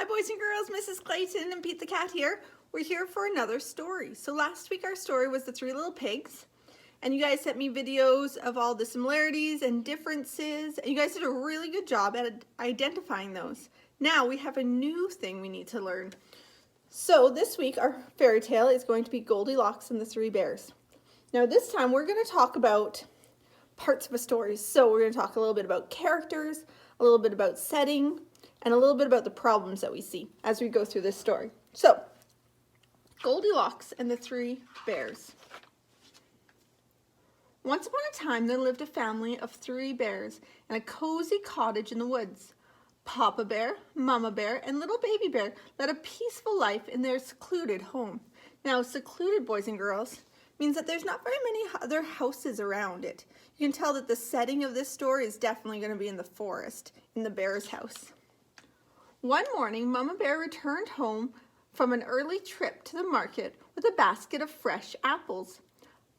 Hi boys and girls, Mrs. Clayton and Pete the Cat here. We're here for another story. So last week our story was the Three Little Pigs, and you guys sent me videos of all the similarities and differences, and you guys did a really good job at identifying those. Now we have a new thing we need to learn. So this week our fairy tale is going to be Goldilocks and the Three Bears. Now this time we're going to talk about parts of a story. So we're going to talk a little bit about characters, a little bit about setting, and a little bit about the problems that we see as we go through this story. So, Goldilocks and the Three Bears. Once upon a time, there lived a family of 3 bears in a cozy cottage in the woods. Papa Bear, Mama Bear, and little Baby Bear led a peaceful life in their secluded home. Now, secluded, boys and girls, means that there's not very many other houses around it. You can tell that the setting of this story is definitely going to be in the forest, in the bear's house. One morning, Mama Bear returned home from an early trip to the market with a basket of fresh apples.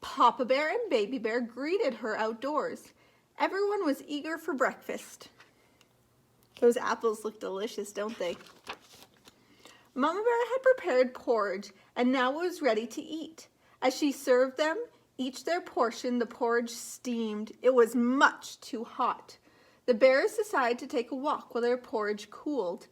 Papa Bear and Baby Bear greeted her outdoors. Everyone was eager for breakfast. Those apples look delicious, don't they? Mama Bear had prepared porridge and now was ready to eat. As she served them each their portion, the porridge steamed. It was much too hot. The bears decided to take a walk while their porridge cooled.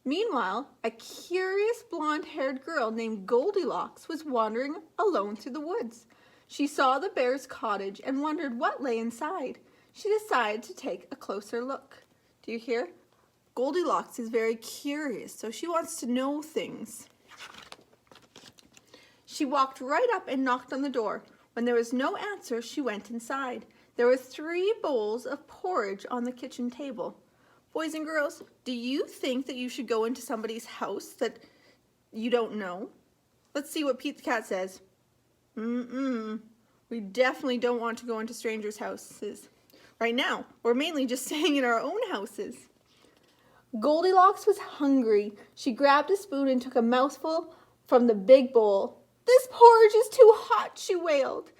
Meanwhile, a curious blonde-haired girl named Goldilocks was wandering alone through the woods. She saw the bear's cottage and wondered what lay inside. She decided to take a closer look. Do you hear? Goldilocks is very curious, so she wants to know things. She walked right up and knocked on the door. When there was no answer, she went inside. There were 3 bowls of porridge on the kitchen table. Boys and girls, do you think that you should go into somebody's house that you don't know? Let's see what Pete the Cat says. We definitely don't want to go into strangers' houses. Right now, we're mainly just staying in our own houses. Goldilocks was hungry. She grabbed a spoon and took a mouthful from the big bowl. "This porridge is too hot," she wailed.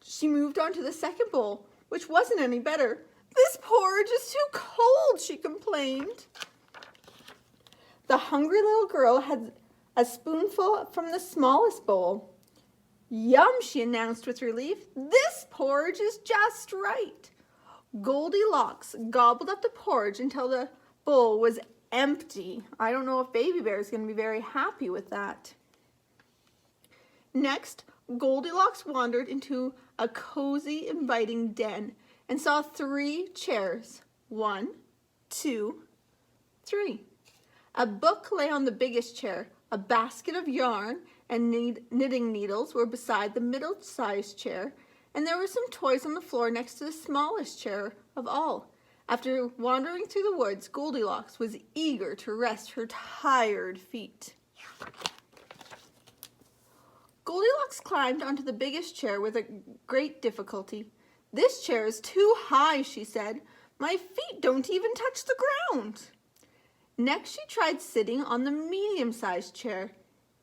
She moved on to the second bowl, which wasn't any better. "This porridge is too cold," she complained. The hungry little girl had a spoonful from the smallest bowl. "Yum," she announced with relief. "This porridge is just right." Goldilocks gobbled up the porridge until the bowl was empty. I don't know if Baby Bear is going to be very happy with that. Next, Goldilocks wandered into a cozy, inviting den and saw 3 chairs. 1, 2, 3. A book lay on the biggest chair. A basket of yarn and knitting needles were beside the middle-sized chair, and there were some toys on the floor next to the smallest chair of all. After wandering through the woods, Goldilocks was eager to rest her tired feet. Goldilocks climbed onto the biggest chair with a great difficulty. "This chair is too high," she said. "My feet don't even touch the ground." Next, she tried sitting on the medium-sized chair.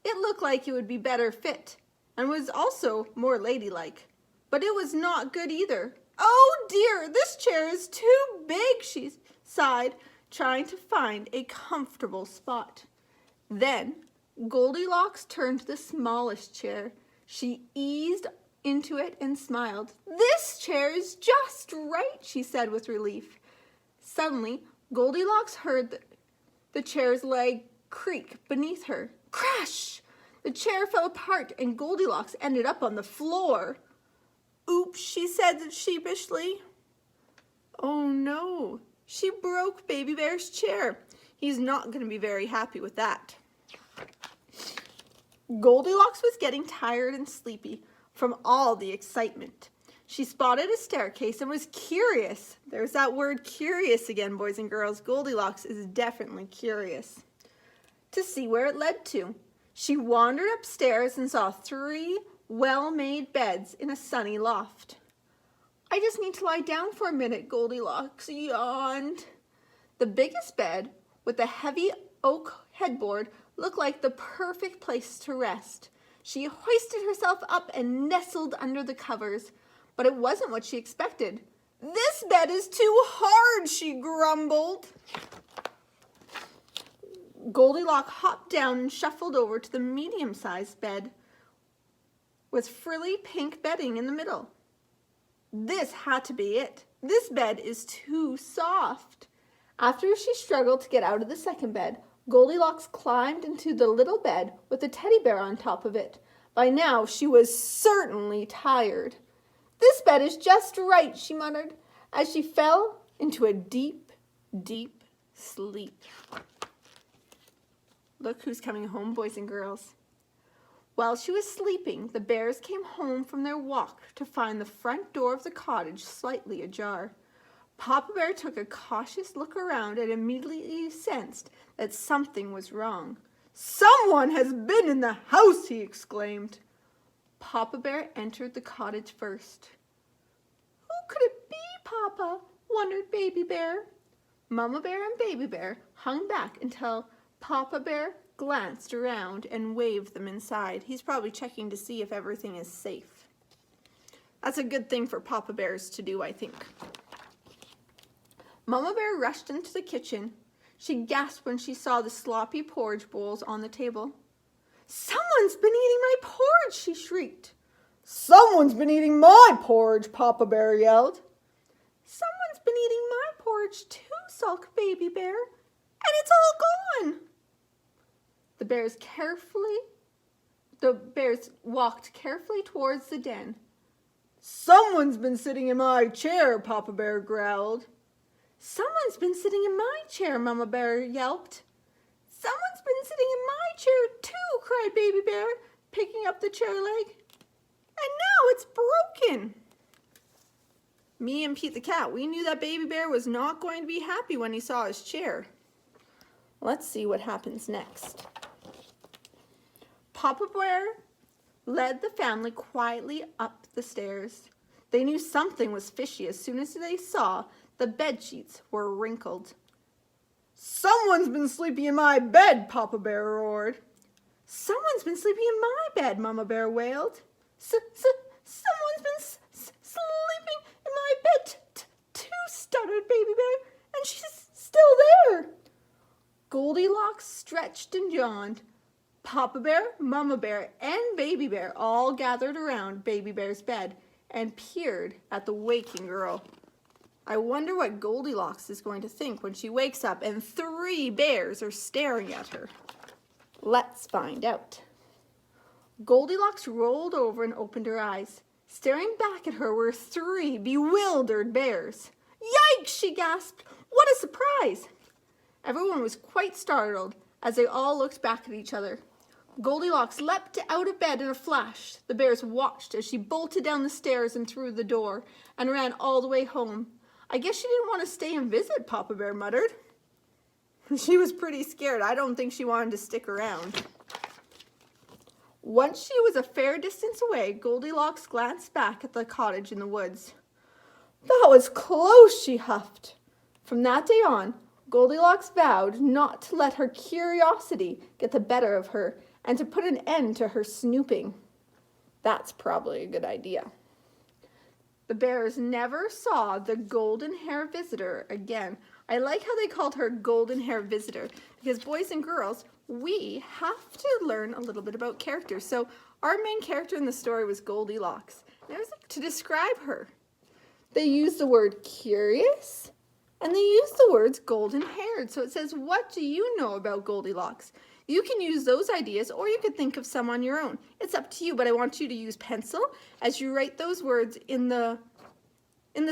It looked like it would be better fit and was also more ladylike, but it was not good either. "Oh dear, this chair is too big," she sighed, trying to find a comfortable spot. Then Goldilocks turned to the smallest chair. She eased into it and smiled. "This chair is just right," she said with relief. Suddenly, Goldilocks heard the chair's leg creak beneath her. Crash! The chair fell apart and Goldilocks ended up on the floor. "Oops," she said sheepishly. Oh no, she broke Baby Bear's chair. He's not going to be very happy with that. Goldilocks was getting tired and sleepy from all the excitement. She spotted a staircase and was curious. There's that word curious again, boys and girls. Goldilocks is definitely curious to see where it led to. She wandered upstairs and saw 3 well-made beds in a sunny loft. "I just need to lie down for a minute," Goldilocks yawned. The biggest bed, with the heavy oak headboard, looked like the perfect place to rest. She hoisted herself up and nestled under the covers, but it wasn't what she expected. "This bed is too hard," she grumbled. Goldilocks hopped down and shuffled over to the medium-sized bed with frilly pink bedding in the middle. This had to be it. This bed is too soft. After she struggled to get out of the second bed, Goldilocks climbed into the little bed with a teddy bear on top of it. By now, she was certainly tired. This bed is just right, she muttered, as she fell into a deep, deep sleep. Look who's coming home, boys and girls. While she was sleeping, the bears came home from their walk to find the front door of the cottage slightly ajar. Papa Bear took a cautious look around and immediately sensed that something was wrong. "Someone has been in the house!" he exclaimed. Papa Bear entered the cottage first. "Who could it be, Papa?" wondered Baby Bear. Mama Bear and Baby Bear hung back until Papa Bear glanced around and waved them inside. He's probably checking to see if everything is safe. That's a good thing for Papa Bears to do, I think. Mama Bear rushed into the kitchen. She gasped when she saw the sloppy porridge bowls on the table. "Someone's been eating my porridge!" she shrieked. "Someone's been eating my porridge!" Papa Bear yelled. "Someone's been eating my porridge too," sulked Baby Bear, "and it's all gone." The bears walked carefully towards the den. "Someone's been sitting in my chair," Papa Bear growled. "Someone's been sitting in my chair," Mama Bear yelped. "Someone's been sitting in my chair too," cried Baby Bear, picking up the chair leg. "And now it's broken." Me and Pete the cat, we knew that Baby Bear was not going to be happy when he saw his chair. Let's see what happens next. Papa Bear led the family quietly up the stairs. They knew something was fishy as soon as they saw the bed sheets were wrinkled. "Someone's been sleeping in my bed," Papa Bear roared. "Someone's been sleeping in my bed," Mama Bear wailed. "Someone's been sleeping in my bed too," stuttered Baby Bear, "and she's still there." Goldilocks stretched and yawned. Papa Bear, Mama Bear, and Baby Bear all gathered around Baby Bear's bed and peered at the waking girl. I wonder what Goldilocks is going to think when she wakes up and 3 bears are staring at her. Let's find out. Goldilocks rolled over and opened her eyes. Staring back at her were 3 bewildered bears. "Yikes!" she gasped. "What a surprise!" Everyone was quite startled as they all looked back at each other. Goldilocks leapt out of bed in a flash. The bears watched as she bolted down the stairs and through the door and ran all the way home. "I guess she didn't want to stay and visit," Papa Bear muttered. She was pretty scared. I don't think she wanted to stick around. Once she was a fair distance away, Goldilocks glanced back at the cottage in the woods. "That was close," she huffed. From that day on, Goldilocks vowed not to let her curiosity get the better of her and to put an end to her snooping. That's probably a good idea. The bears never saw the golden hair visitor again. I like how they called her golden hair visitor because, boys and girls, we have to learn a little bit about characters. So our main character in the story was Goldilocks. And I was like, to describe her, they used the word curious and they used the words golden haired. So it says, what do you know about Goldilocks? You can use those ideas or you could think of some on your own. It's up to you, but I want you to use pencil as you write those words in the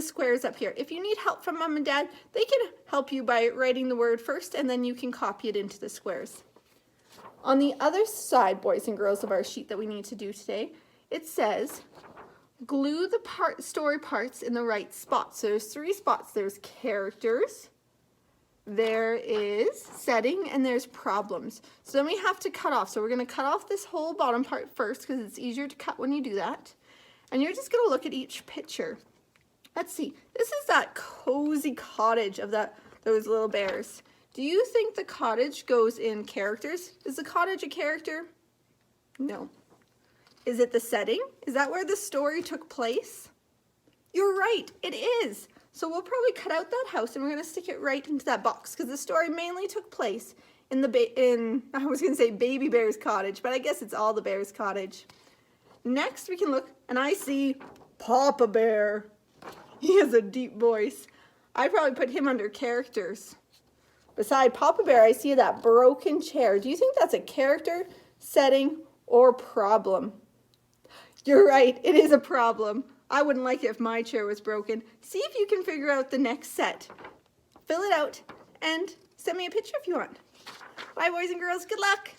squares up here. If you need help from Mom and Dad, they can help you by writing the word first and then you can copy it into the squares. On the other side, boys and girls, of our sheet that we need to do today, it says glue the story parts in the right spots. So there's 3 spots. There's characters, there is setting, and there's problems. So then we have to cut off. So we're going to cut off this whole bottom part first because it's easier to cut when you do that. And you're just going to look at each picture. Let's see. This is that cozy cottage of those little bears. Do you think the cottage goes in characters? Is the cottage a character? No. Is it the setting? Is that where the story took place? You're right, it is. So we'll probably cut out that house and we're going to stick it right into that box because the story mainly took place in I was going to say Baby Bear's cottage, but I guess it's all the bears' cottage. Next we can look, and I see Papa Bear. He has a deep voice. I probably put him under characters. Beside Papa Bear, I see that broken chair. Do you think that's a character, setting, or problem? You're right, it is a problem. I wouldn't like it if my chair was broken. See if you can figure out the next set. Fill it out and send me a picture if you want. Bye, boys and girls. Good luck.